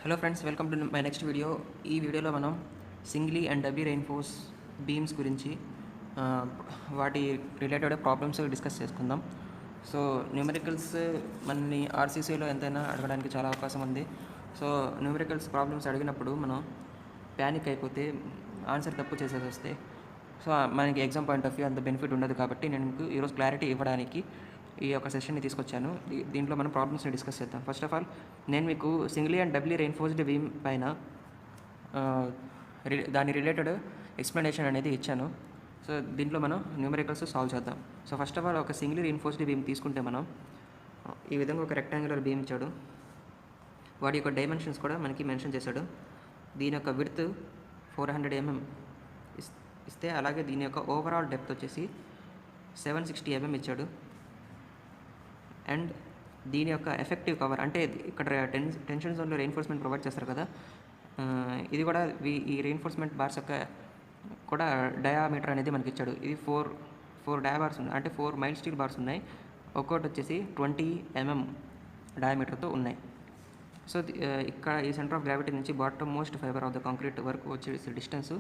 Hello friends, welcome to my next video. ఈ వీడియోలో మనం singly and doubly reinforced beams గురించి ఆ, వాటి రిలేటెడ్ ప్రాబ్లమ్స్ డిస్కస్ చేసుకుందాం. సో న్యూమరికల్స్ మనని ఆర్సీసీలో ఎంతైనా అడగడానికి చాలా అవకాశం ఉంది. సో న్యూమరికల్స్ ప్రాబ్లమ్స్ అడిగినప్పుడు మనం ప్యానిక్ అయిపోతే ఆన్సర్ తప్పు చేసేది వస్తే సో మనకి ఎగ్జామ్ పాయింట్ ఆఫ్ వ్యూ అంత బెనిఫిట్ ఉండదు. కాబట్టి నేను మీకు ఈరోజు క్లారిటీ ఇవ్వడానికి ఈ యొక్క సెషన్ని తీసుకొచ్చాను. దీంట్లో మనం ప్రాబ్లమ్స్ని డిస్కస్ చేద్దాం. ఫస్ట్ ఆఫ్ ఆల్ నేను మీకు సింగ్లీ అండ్ డబ్లీ రెయిన్ఫోర్స్డ్ బీమ్ పైన దాని రిలేటెడ్ ఎక్స్ప్లెనేషన్ అనేది ఇచ్చాను. సో దీంట్లో మనం న్యూమరికల్స్ సాల్వ్ చేద్దాం. సో ఫస్ట్ ఆఫ్ ఆల్ ఒక సింగ్లీ రెయిన్ఫోర్స్డ్ బీమ్ తీసుకుంటే మనం ఈ విధంగా ఒక రెక్టాంగులర్ బీమ్ ఇచ్చాడు. వాడి యొక్క డైమెన్షన్స్ కూడా మనకి మెన్షన్ చేశాడు. దీని యొక్క విడ్త్ 400 mm ఇస్తే, అలాగే దీని యొక్క ఓవరాల్ డెప్త్ వచ్చేసి 760 mm ఇచ్చాడు. అండ్ దీని యొక్క ఎఫెక్టివ్ కవర్ అంటే ఇక్కడ టెన్షన్ జోన్లో రెయిన్ఫోర్స్మెంట్ ప్రొవైడ్ చేస్తారు కదా, ఇది కూడా ఈ రెయిన్ఫోర్స్మెంట్ బార్స్ యొక్క కూడా డయామీటర్ అనేది మనకి ఇచ్చాడు. ఇది ఫోర్ డయా బార్స్ ఉన్నాయి, అంటే 4 మైల్ స్టీల్ బార్స్ ఉన్నాయి. ఒక్కొక్కటి వచ్చేసి 20 mm డయామీటర్తో ఉన్నాయి. సో ఇక్కడ ఈ సెంటర్ ఆఫ్ గ్రావిటీ నుంచి bottom most fibre of the concrete వరకు వచ్చేసి డిస్టెన్స్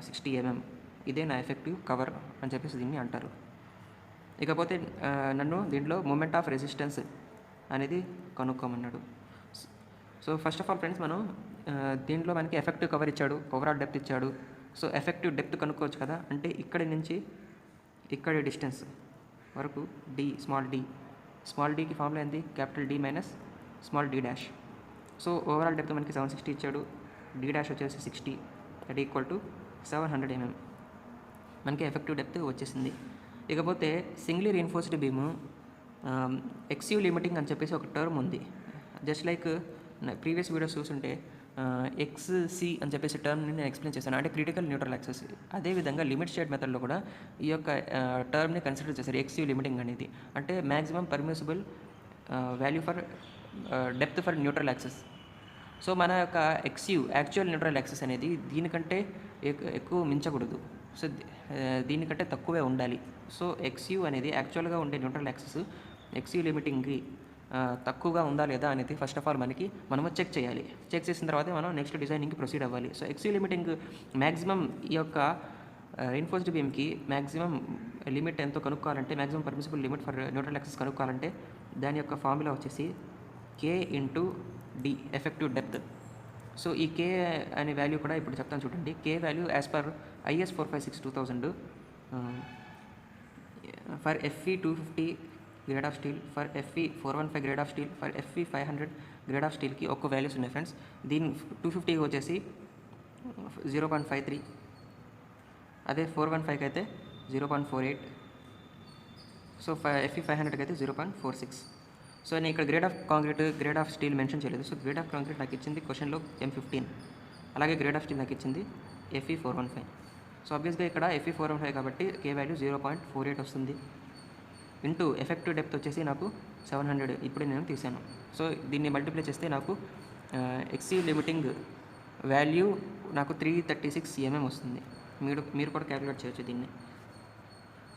60 mm. ఇదే నా ఎఫెక్టివ్ కవర్ అని చెప్పేసి దీన్ని అంటారు. ఇకపోతే నన్ను దీంట్లో మూమెంట్ ఆఫ్ రెసిస్టెన్స్ అనేది కనుక్కోమన్నాడు. So first of all friends, మనం దీంట్లో మనకి ఎఫెక్టివ్ కవర్ ఇచ్చాడు, ఓవరాల్ డెప్త్ ఇచ్చాడు. సో ఎఫెక్టివ్ డెప్త్ కనుక్కోవచ్చు కదా, అంటే ఇక్కడి నుంచి ఇక్కడి డిస్టెన్స్ వరకు స్మాల్ డీకి ఫార్ములా ఏంది, capital D minus small d dash. So overall depth మనకి 760 ఇచ్చాడు, d డాష్ వచ్చేసి 60, దట్ ఈక్వల్ టు 700 mm. మనకి ఎఫెక్టివ్ డెప్త్ వచ్చేసింది. ఇకపోతే singly reinforced beam x u limiting అని చెప్పేసి ఒక టర్మ్ ఉంది. జస్ట్ లైక్ ప్రీవియస్ వీడియోస్ చూస్తుంటే XC అని చెప్పేసి టర్మ్ని నేను ఎక్స్ప్లెయిన్ చేశాను, అంటే క్రిటికల్ న్యూట్రల్ యాక్సెస్. అదేవిధంగా లిమిట్ స్టేట్ మెథడ్లో కూడా ఈ యొక్క టర్మ్ని కన్సిడర్ చేశారు, ఎక్స్యూ లిమిటింగ్ అనేది, అంటే maximum permissible value for depth for neutral access. So మన యొక్క యాక్చువల్ న్యూట్రల్ యాక్సెస్ అనేది దీనికంటే ఎక్కువ మించకూడదు. సో దీనికంటే తక్కువే ఉండాలి. సో XU అనేది యాక్చువల్గా ఉండే న్యూట్రల్ యాక్సెస్ XU లిమిటింగ్కి తక్కువగా ఉందా లేదా అనేది ఫస్ట్ ఆఫ్ ఆల్ మనము చెక్ చేయాలి. చెక్ చేసిన తర్వాత మనం నెక్స్ట్ డిజైనింగ్కి ప్రొసీడ్ అవ్వాలి. సో XU లిమిటింగ్ మ్యాక్సిమం ఈ యొక్క రెయిన్ఫోర్స్డ్ బీమ్కి మ్యాక్సిమం లిమిట్ ఎంతో కనుక్కోవాలంటే, maximum permissible limit for neutral axis కనుక్కోవాలంటే దాని యొక్క ఫార్ములా వచ్చేసి K into D effective depth. So ఈ K అనే వాల్యూ కూడా ఇప్పుడు చెప్తాను చూడండి. K value as per IS 456-2000 for FE 250 grade of steel, for FE 415 grade of steel, for FE 500 grade of స్టీల్కి ఒక్క వాల్యూస్ ఉన్నాయి ఫ్రెండ్స్. దీని 250 వచ్చేసి 0.53, అదే 415కి అయితే 0.48, సో FE 500కి అయితే 0.46. సో నేను ఇక్కడ grade of concrete, grade of steel mention చేయలేదు. సో గ్రేడ్ ఆఫ్ కాంక్రీట్ నాకు ఇచ్చింది క్వశ్చన్లో M15, అలాగే గ్రేడ్ ఆఫ్ స్టీల్ నాకు ఇచ్చింది FE 415. సో ఆబ్వియస్గా ఇక్కడ FE 415 కాబట్టి K వాల్యూ 0.48 వస్తుంది. ఇంటూ ఎఫెక్టివ్ డెప్త్ వచ్చేసి నాకు 700 ఇప్పుడు నేను తీసాను. సో దీన్ని మల్టిప్లై చేస్తే నాకు XU లిమిటింగ్ వాల్యూ నాకు 336 mm వస్తుంది. మీరు కూడా క్యాలిక్యులేట్ చేయొచ్చు దీన్ని.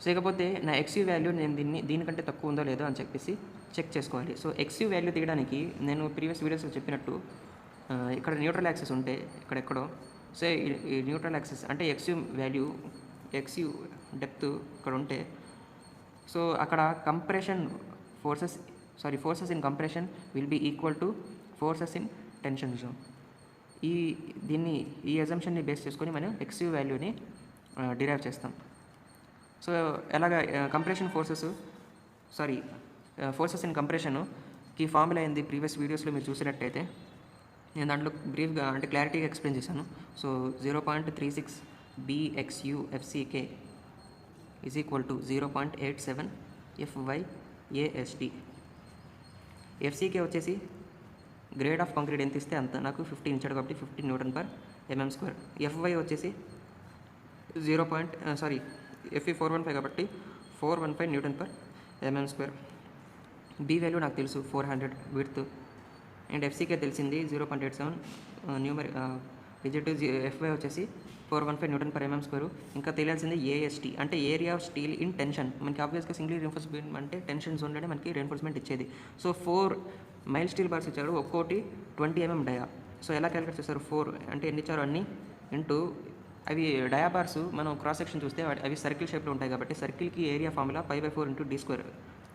సో ఇకపోతే నా XU వాల్యూ నేను దీనికంటే తక్కువ ఉందో లేదో అని చెప్పేసి చెక్ చేసుకోవాలి. సో XU వాల్యూ తీయడానికి నేను ప్రీవియస్ వీడియోస్లో చెప్పినట్టు ఇక్కడ న్యూట్రల్ యాక్సెస్ ఉంటే ఇక్కడెక్కడో, సో ఈ న్యూట్రల్ యాక్సెస్ అంటే XU వాల్యూ, XU డెప్త్ ఇక్కడ ఉంటే, సో అక్కడ forces in compression will be equal to forces in tension zone. ఈ అజంప్షన్ని బేస్ చేసుకొని మనం XU వాల్యూని డిరైవ్ చేస్తాం. సో ఎలాగ కంప్రెషన్ ఫోర్సెస్ ఇన్ కంప్రెషన్కి ఫార్ములా అయింది ప్రీవియస్ వీడియోస్లో మీరు చూసినట్టయితే. నేను దాంట్లో బ్రీఫ్గా అంటే క్లారిటీగా ఎక్స్ప్లెయిన్ చేశాను. So 0.36 BXU FCK is equal to 0.87 FYAST. FCK వచ్చేసి గ్రేడ్ ఆఫ్ కాంక్రీట్ ఎంత ఇస్తే అంత, నాకు 15 ఇచ్చాడు కాబట్టి 15 Nm². FY వచ్చేసి FE 415 కాబట్టి 415 Nm². B వాల్యూ నాకు తెలుసు 400 విడ్త్, అండ్ FCK తెలిసింది 0.87 డిజిట్. FY వచ్చేసి 415 Nm². ఇంకా తెలియాల్సింది AST అంటే area of steel in tension. మనకి ఆబ్వియస్గా సింగిల్ రీఎన్ఫోర్స్డ్ బీమ్ అంటే టెన్షన్ జోన్లోనే మనకి రీఎన్ఫోర్స్మెంట్ ఇచ్చేది. సో 4 మైల్ స్టీల్ బార్స్ ఇచ్చాడు, ఒక్కోటి 20 mm డయా. సో ఎలా క్యాలిక్యులేట్ చేస్తారు, 4 అంటే ఎన్ని ఇచ్చారు అన్నీ ఇంటూ అవి డయా బార్స్ మనం క్రాస్ సెక్షన్ చూస్తే అవి సర్కిల్ షేప్లో ఉంటాయి కాబట్టి సర్కిల్కి ఏరియా ఫార్ములా π/4 ఇంటూ d².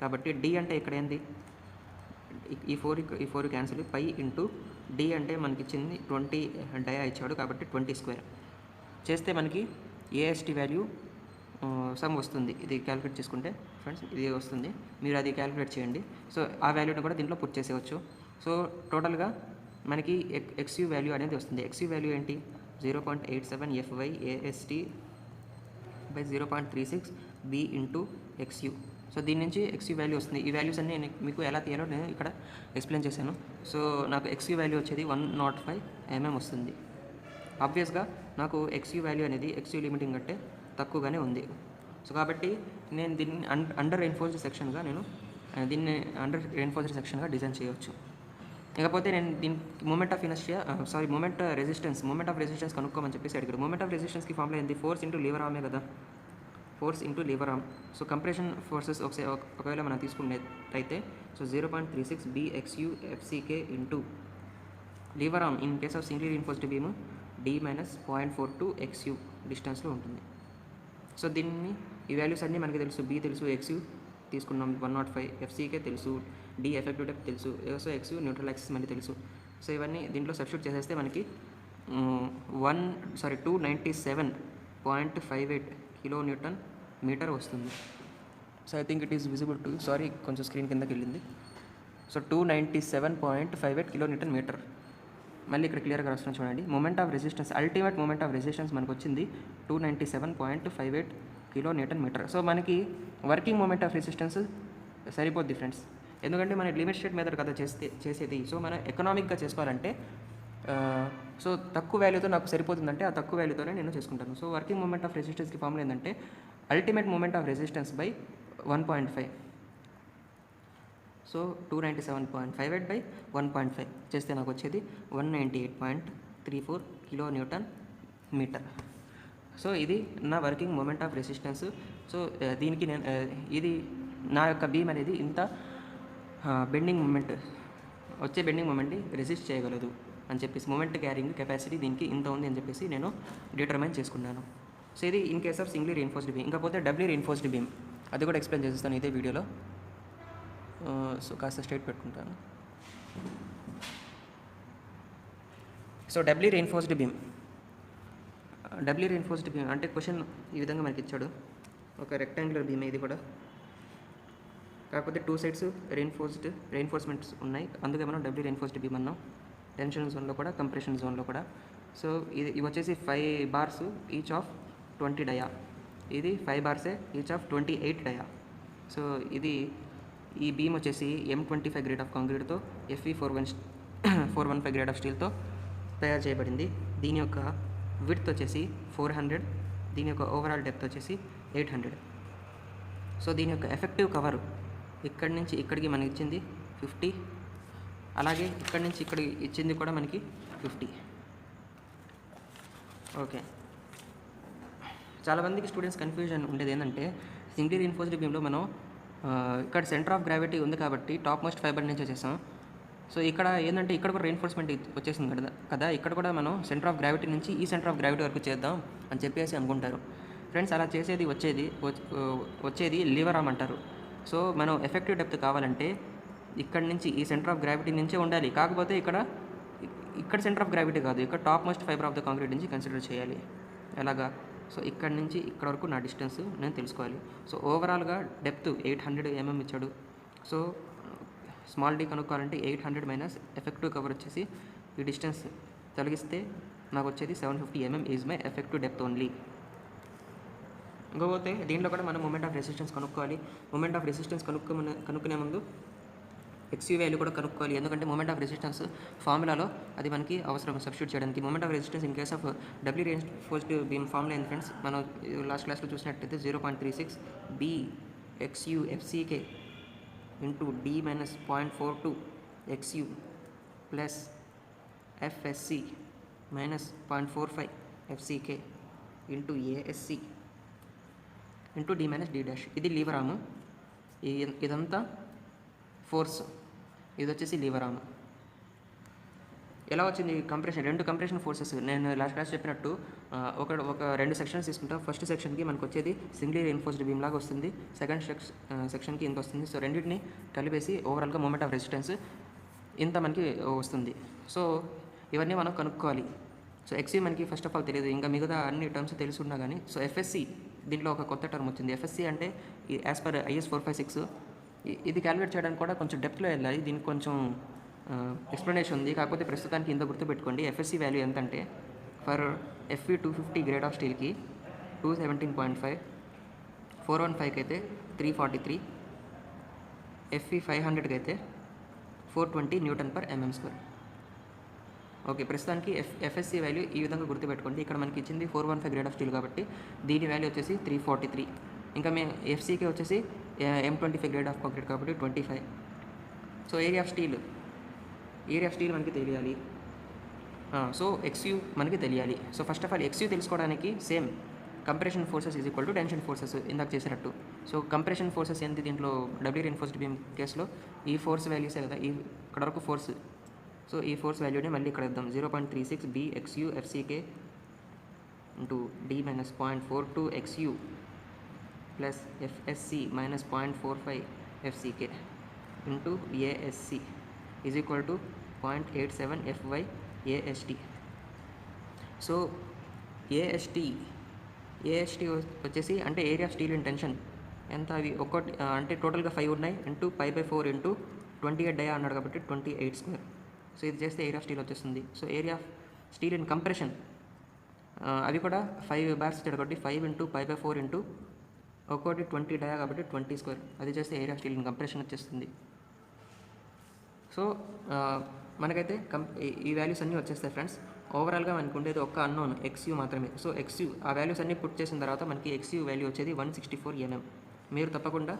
కాబట్టి d అంటే ఇక్కడ ఏంది, ఈ 4 క్యాన్సిల్, పై ఇంటూ d అంటే మనకి ఇచ్చింది 20 డయా ఇచ్చాడు కాబట్టి 20² చేస్తే మనకి ఏఎస్టీ వాల్యూ సమ్ వస్తుంది. ఇది క్యాలిక్యులేట్ చేసుకుంటే ఫ్రెండ్స్ ఇది వస్తుంది, మీరు అది క్యాలిక్యులేట్ చేయండి. సో ఆ వాల్యూని కూడా దీంట్లో పుట్ చేసేయచ్చు. సో టోటల్గా మనకి ఎక్స్యూ వాల్యూ అనేది వస్తుంది. ఎక్స్యూ వాల్యూ ఏంటి, 0.87 FY AST by 0.36 B into ఎక్స్యూ. So దీని నుంచి ఎక్స్యూ వాల్యూ వస్తుంది. ఈ వాల్యూస్ అన్నీ మీకు ఎలా తీయాలో నేను ఇక్కడ ఎక్స్ప్లెయిన్ చేశాను. సో నాకు ఎక్స్యూ వాల్యూ వచ్చేది 105 mm వస్తుంది. ఆబ్వియస్గా నాకు ఎక్స్యూ వాల్యూ అనేది ఎక్స్యూ లిమిటింగ్ కంటే తక్కువగానే ఉంది. సో కాబట్టి నేను దీన్ని అండర్ రెయిన్ఫోర్స్డ్ సెక్షన్గా దీన్ని అండర్ రెయిన్ఫోర్స్డ్ సెక్షన్గా డిజైన్ చేయవచ్చు. ఇకపోతే నేను దీనికి moment of inertia moment of resistance కనుక్కోమని చెప్పేసి అడిగాడు. మూమెంట్ ఆఫ్ రెసిస్టెన్స్కి ఫార్ములా ఏంటి, ఫోర్స్ ఇంటూ లీవర్ ఆర్మే కదా, force into lever arm. So compression forces ఒకవేళ మనం తీసుకున్నట్టయితే so 0.36 BXU FCK into lever arm in case of singly reinforced beam D minus 0.42 XU డిస్టెన్స్లో ఉంటుంది. సో దీన్ని ఈ వాల్యూస్ అన్నీ మనకి తెలుసు, B తెలుసు, XU తీసుకున్నాం 105, FCK తెలుసు, D ఎఫెక్టివ్ డెప్త్ తెలుసు, సో XU న్యూట్రల్ యాక్సిస్ మనకి తెలుసు. సో ఇవన్నీ దీంట్లో సబ్స్టిట్యూట్ చేసేస్తే మనకి 297.58 kN మీటర్ వస్తుంది. So I think it is visible to, sorry కొంచెం స్క్రీన్ కిందకి వెళ్ళింది. So 297.58 kN metre. మళ్ళీ ఇక్కడ క్లియర్గా రాస్తున్నాను చూడండి. Moment of resistance, ultimate moment of resistance మనకు వచ్చింది 297.58 kN మీటర్. సో మనకి వర్కింగ్ మూమెంట్ ఆఫ్ రెసిస్టెన్స్ సరిపోద్ది ఫ్రెండ్స్, ఎందుకంటే మన లిమిట్ స్టేట్ మెథడ్ కదా చేసేది. సో మనం ఎకనామిక్గా చేసుకోవాలంటే సో తక్కువ వాల్యూతో నాకు సరిపోతుందంటే ఆ తక్కువ వాల్యూతోనే నేను చేసుకుంటాను. సో వర్కింగ్ మూమెంట్ ఆఫ్ రెసిస్టెన్స్కి ఫార్ములా ఏంటంటే ultimate moment of resistance by 1.5. So 297.58 by 1.5 చేస్తే నాకు వచ్చేది 198.34 kN మీటర్. సో ఇది నా working moment of resistance. So దీనికి నేను ఇది నా యొక్క బీమ్ అనేది ఇంత బెండింగ్ మూమెంట్ బెండింగ్ మూమెంట్ని రెసిస్ట్ చేయగలదు అని చెప్పేసి, మూమెంట్ క్యారింగ్ కెపాసిటీ దీనికి ఇంత ఉంది అని చెప్పేసి నేను డిటర్మైన్ చేసుకున్నాను. సో ఇది in case of singly reinforced beam. ఇంకపోతే డబ్లీ రీఇన్ఫోర్స్డ్ బీమ్ అది కూడా ఎక్స్ప్లెయిన్ చేస్తాను ఇదే వీడియోలో. సో కాస్త స్ట్రైట్ పెట్టుకుంటాను. సో డబ్లీ రీఇన్ఫోర్స్డ్ బీమ్ అంటే క్వశ్చన్ ఈ విధంగా మనకి ఇచ్చాడు. ఒక రెక్టాంగులర్ బీమ్ ఇది కూడా, కాకపోతే 2 సైడ్స్ రెయిన్ఫోర్స్మెంట్స్ ఉన్నాయి, అందుకే మనం డబ్లీ రీఇన్ఫోర్స్డ్ బీమ్ అన్నాం. టెన్షన్ జోన్లో కూడా, కంప్రెషన్ జోన్లో కూడా. సో ఇవి వచ్చేసి 5 బార్స్ ఈచ్ ఆఫ్ 20 డయా, ఇది 5 బార్సే ఈచ్ ఆఫ్ 28 డయా. సో ఈ బీమ్ వచ్చేసి M25 గ్రేడ్ ఆఫ్ కాంక్రీట్తో Fe415 గ్రేడ్ ఆఫ్ స్టీల్తో తయారు చేయబడింది. దీని యొక్క విడ్త్ వచ్చేసి 400, దీని యొక్క ఓవరాల్ డెప్త్ వచ్చేసి 800. సో దీని యొక్క ఎఫెక్టివ్ కవర్ ఇక్కడి నుంచి ఇక్కడికి మనకి ఇచ్చింది 50, అలాగే ఇక్కడి నుంచి ఇక్కడికి ఇచ్చింది కూడా మనకి 50. ఓకే, చాలామందికి స్టూడెంట్స్ కన్ఫ్యూజన్ ఉండేది ఏంటంటే సింగ్లీ రీఇన్ఫోర్స్డ్ బీమ్లో మనం ఇక్కడ సెంటర్ ఆఫ్ గ్రావిటీ ఉంది కాబట్టి టాప్ మోస్ట్ ఫైబర్ నుంచి వచ్చేసాం. సో ఇక్కడ ఏంటంటే ఇక్కడ కూడా రెయిన్ఫోర్స్మెంట్ వచ్చేసింది కదా, ఇక్కడ కూడా మనం సెంటర్ ఆఫ్ గ్రావిటీ నుంచి ఈ సెంటర్ ఆఫ్ గ్రావిటీ వరకు చేద్దాం అని చెప్పేసి అనుకుంటారు ఫ్రెండ్స్. అలా వచ్చేది లీవర్ ఆర్మ్ అంటారు. సో మనం ఎఫెక్టివ్ డెప్త్ కావాలంటే ఇక్కడ నుంచి ఈ సెంటర్ ఆఫ్ గ్రావిటీ నుంచే ఉండాలి, కాకపోతే ఇక్కడ సెంటర్ ఆఫ్ గ్రావిటీ కాదు, ఇక్కడ top most fibre of the concrete నుంచి కన్సిడర్ చేయాలి. ఎలాగా, సో ఇక్కడ నుంచి ఇక్కడ వరకు నా డిస్టెన్స్ నేను తెలుసుకోవాలి. సో ఓవరాల్గా డెప్త్ 800 mm ఇచ్చాడు. సో స్మాల్ డీ కనుక్కోవాలంటే 800 మైనస్ ఎఫెక్టివ్ కవర్ వచ్చేసి ఈ డిస్టెన్స్ తొలగిస్తే నాకు వచ్చేది 750 mm is my effective depth only. ఇంకపోతే దీంట్లో కూడా మనం మూమెంట్ ఆఫ్ రెసిస్టెన్స్ కనుక్కోవాలి. మూమెంట్ ఆఫ్ రెసిస్టెన్స్ కనుక్కునే ముందు ఎక్స్యూ వాల్యూ కూడా కనుక్కోవాలి, ఎందుకంటే మూమెంట్ ఆఫ్ రెసిస్టెన్స్ ఫార్ములాలో అది మనకి అవసరం సబ్స్టిట్యూట్ చేయడానికి. Moment of resistance in case of doubly reinforced beam formula ఏంటి ఫ్రెండ్స్, మనం లాస్ట్ క్లాస్లో చూసినట్టయితే 0.36 BXU FCK into D minus 0.42 XU plus FSC minus 0.45 FCK into ASC into D minus D dash. ఇది lever arm, ఇదంతా force. ఇది వచ్చేసి Lever arm. ఎలా వచ్చింది కంప్రెషన్? 2 కంప్రెషన్ ఫోర్సెస్ నేను లాస్ట్ క్లాస్ చెప్పినట్టు ఒక 2 సెక్షన్స్ తీసుకుంటాం. ఫస్ట్ సెక్షన్కి మనకు వచ్చేది సింగిలీ రీఎన్ఫోర్స్డ్ బీమ్ లాగా వస్తుంది. సెకండ్ సెక్షన్కి ఇంత వస్తుంది. సో రెండింటిని కలిపేసి ఓవరాల్గా మూమెంట్ ఆఫ్ రెసిస్టెన్స్ ఇంత మనకి వస్తుంది. సో ఇవన్నీ మనం కనుక్కోవాలి. సో ఎక్స్యూ మనకి ఫస్ట్ ఆఫ్ ఆల్ తెలియదు, ఇంకా మిగతా అన్ని టర్మ్స్ తెలిసి ఉన్నా కానీ. సో ఎఫ్ఎస్సి దీంట్లో ఒక కొత్త టర్మ్ వచ్చింది. ఎఫ్ఎస్సి అంటే యాజ్ పర్ IS 456 ఇది క్యాలిక్యులేట్ చేయడానికి కూడా కొంచెం డెప్త్లో వెళ్ళాలి. దీనికి కొంచెం ఎక్స్ప్లెనేషన్ ఉంది. కాకపోతే ప్రస్తుతానికి ఇంత గుర్తుపెట్టుకోండి. ఎఫ్ఎస్సి వాల్యూ ఎంత అంటే ఫర్ FE 250 గ్రేడ్ ఆఫ్ స్టీల్కి 217.5, 415కి అయితే 343, FE 500కి అయితే 420 Nm/mm². ఓకే, ప్రస్తుతానికి ఎఫ్ఎస్సి వాల్యూ ఈ విధంగా గుర్తుపెట్టుకోండి. ఇక్కడ మనకి ఇచ్చింది 415 గ్రేడ్ ఆఫ్ స్టీల్ కాబట్టి దీని వాల్యూ వచ్చేసి 343. ఇంకా మేము ఎఫ్సీకి వచ్చేసి M25 గ్రేడ్ ఆఫ్ కాంక్రీట్ కాబట్టి 25. సో ఏరియా ఆఫ్ స్టీల్ మనకి తెలియాలి. సో ఎక్స్యూ మనకి తెలియాలి. So first of all x u తెలుసుకోవడానికి same compression forces is equal to tension forces ఇందాక చేసినట్టు. సో కంప్రెషన్ ఫోర్సెస్ ఏంటి దీంట్లో? డబ్ల్యూ రీఎన్ఫోర్స్డ్ బీమ్ కేసులో ఈ ఫోర్స్ వాల్యూసే కదా, ఇక్కడ వరకు ఫోర్స్. సో ఈ ఫోర్స్ వాల్యూని మళ్ళీ ఇక్కడ ఇద్దాం. 0.36 BXU FCK into D - 0.42 XU plus FSC - 0.45 FCK into ASC is equal to 0.87 FY AST. So AST వచ్చేసి అంటే area of steel in tension ఎంత? అవి ఒక్కటి అంటే టోటల్గా 5 ఉన్నాయి. ఇంటూ π/4 ఇంటూ 28 డయా అన్నాడు కాబట్టి 28². సో ఇది చేస్తే ఏరియా ఆఫ్ స్టీల్ వచ్చేస్తుంది. So area of steel in compression అవి కూడా 5 బార్స్ ఇచ్చాడు కాబట్టి 5 ఇంటూ π/4 ఇంటూ ఒక్కోటి 20 డయా కాబట్టి 20². అది చేస్తే area of steel in compression వచ్చేస్తుంది. సో మనకైతే ఈ వాల్యూస్ అన్నీ వచ్చేస్తాయి ఫ్రెండ్స్. ఓవరాల్గా మనకు ఉండేది ఒక్క అన్నోన్ XU మాత్రమే. సో XU ఆ వాల్యూస్ అన్నీ పుట్ చేసిన తర్వాత మనకి XU వాల్యూ వచ్చేది 164 mm. మీరు తప్పకుండా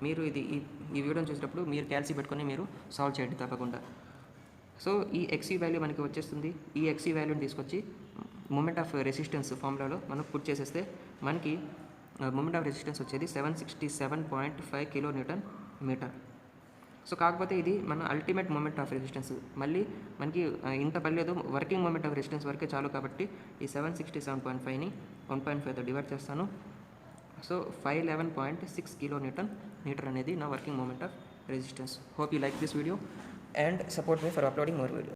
ఈ వీడియోని చూసేటప్పుడు మీరు క్యాల్సి పెట్టుకొని మీరు సాల్వ్ చేయండి తప్పకుండా. సో ఈ XU వాల్యూ మనకి వచ్చేస్తుంది. ఈ XU వాల్యూని తీసుకొచ్చి మూమెంట్ ఆఫ్ రెసిస్టెన్స్ ఫార్ములాలో మనం పుట్ చేసేస్తే మనకి మూమెంట్ ఆఫ్ రెసిస్టెన్స్ వచ్చేది 767.5 kN/m. సో కాకపోతే ఇది మన అల్టిమేట్ మూమెంట్ ఆఫ్ రెసిస్టెన్స్. మళ్ళీ మనకి ఇంత పర్లేదు, వర్కింగ్ మూమెంట్ ఆఫ్ రెసిస్టెన్స్ వరకే చాలు కాబట్టి ఈ 767.5ని 1.5తో డివైడ్ చేస్తాను. సో 511.6 kN/m అనేది నా working moment of resistance. Hope you like this video and support me for uploading more videos.